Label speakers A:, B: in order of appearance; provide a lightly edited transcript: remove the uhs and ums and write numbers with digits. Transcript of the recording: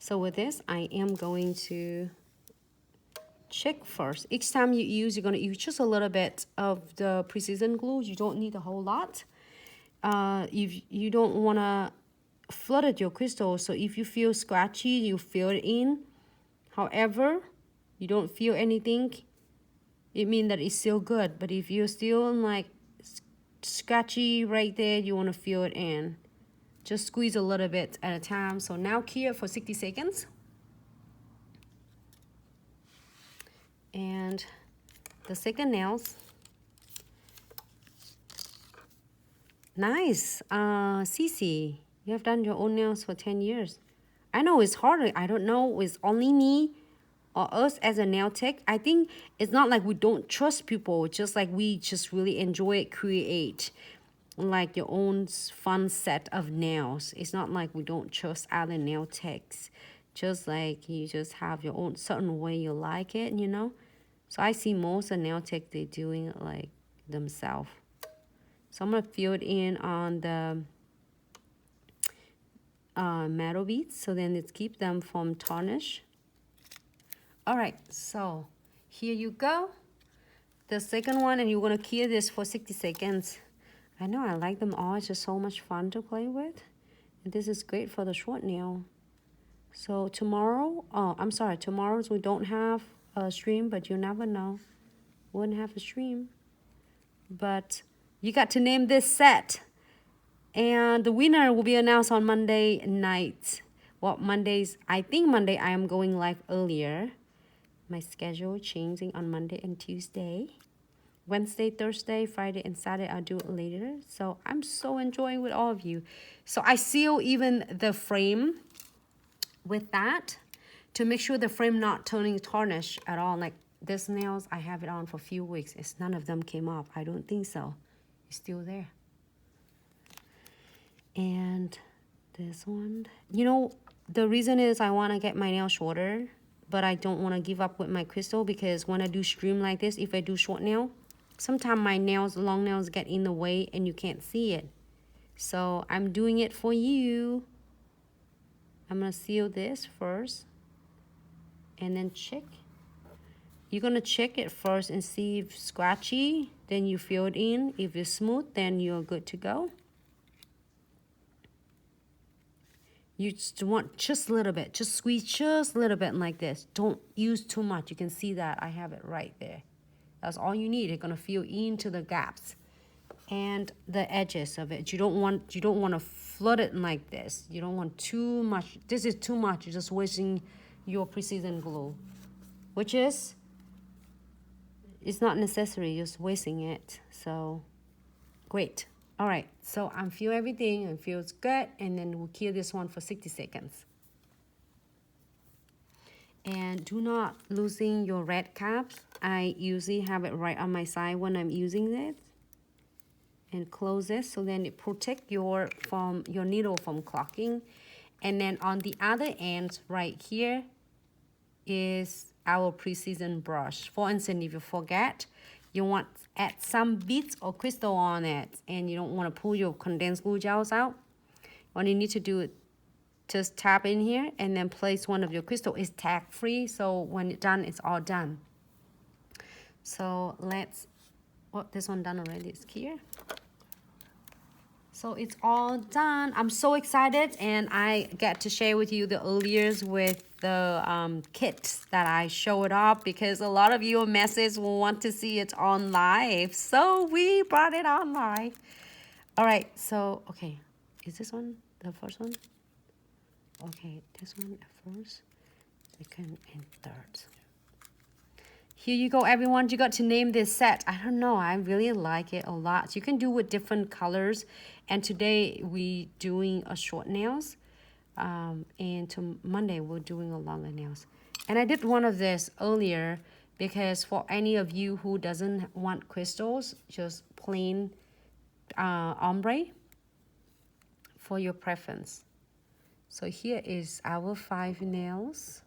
A: So with this, I am going to check first. Each time you use, you're going to use just a little bit of the precision glue. You don't need a whole lot. If you don't want to flood your crystal, so if you feel scratchy, you fill it in. However, you don't feel anything, it means that it's still good. But if you're still like scratchy right there, you want to fill it in. Just squeeze a little bit at a time. So now cure for 60 seconds. And the second nails. Nice. Cece, you have done your own nails for 10 years. I know it's hard. I don't know. It's only me or us as a nail tech. I think it's not like we don't trust people. It's just like we just really enjoy it, create like your own fun set of nails. It's not like we don't trust other nail techs. Just like you just have your own certain way you like it, you know. So I see most of nail tech, they doing it like themselves. So I'm gonna fill it in on the metal beads, so then it keep them from tarnish. All right, so here you go. The second one, and you're gonna cure this for 60 seconds. I know I like them all. It's just so much fun to play with. And this is great for the short nail. So tomorrow, tomorrow's we don't have a stream, but you never know. Wouldn't have a stream. But you got to name this set. And the winner will be announced on Monday night. Well, I think Monday I am going live earlier. My schedule changing on Monday and Tuesday. Wednesday, Thursday, Friday, and Saturday, I'll do it later. So I'm so enjoying with all of you. So I seal even the frame with that to make sure the frame not turning tarnish at all. Like this nails, I have it on for a few weeks. It's none of them came off. I don't think so. It's still there. And this one, you know, the reason is I want to get my nail shorter, but I don't want to give up with my crystal, because when I do stream like this, if I do short nail, sometimes my nails, long nails, get in the way and you can't see it. So I'm doing it for you. I'm going to seal this first and then check. You're going to check it first and see if it's scratchy, then you fill it in. If it's smooth, then you're good to go. You just want just a little bit, just squeeze just a little bit like this. Don't use too much. You can see that I have it right there. That's all you need. It's gonna fill into the gaps and the edges of it. You don't want to flood it like this. You don't want too much. This is too much. You're just wasting your precision glue, which is it's not necessary. Just wasting it. So great. All right, so I'm feel everything and feels good, and then we'll cure this one for 60 seconds. And do not losing your red caps. I usually have it right on my side when I'm using it. And close this so then it protect your needle from clogging. And then on the other end right here is our precision brush. For instance, if you forget, you want to add some beads or crystal on it, and you don't want to pull your condensed glue gels out. What you need to do is just tap in here and then place one of your crystal. It's tag free, so when it's done, it's all done. So let's, this one done already, it's here. So it's all done. I'm so excited, and I get to share with you the earliers with the kits that I showed up, because a lot of you message will want to see it on live. So we brought it on live. All right, so, okay. Is this one the first one? Okay, this one at first, second, and third. Here you go, everyone. You got to name this set. I don't know. I really like it a lot. So you can do with different colors. And today we doing a short nails. And to Monday we're doing a longer nails. And I did one of this earlier because for any of you who doesn't want crystals, just plain ombre for your preference. So here is our 5 nails.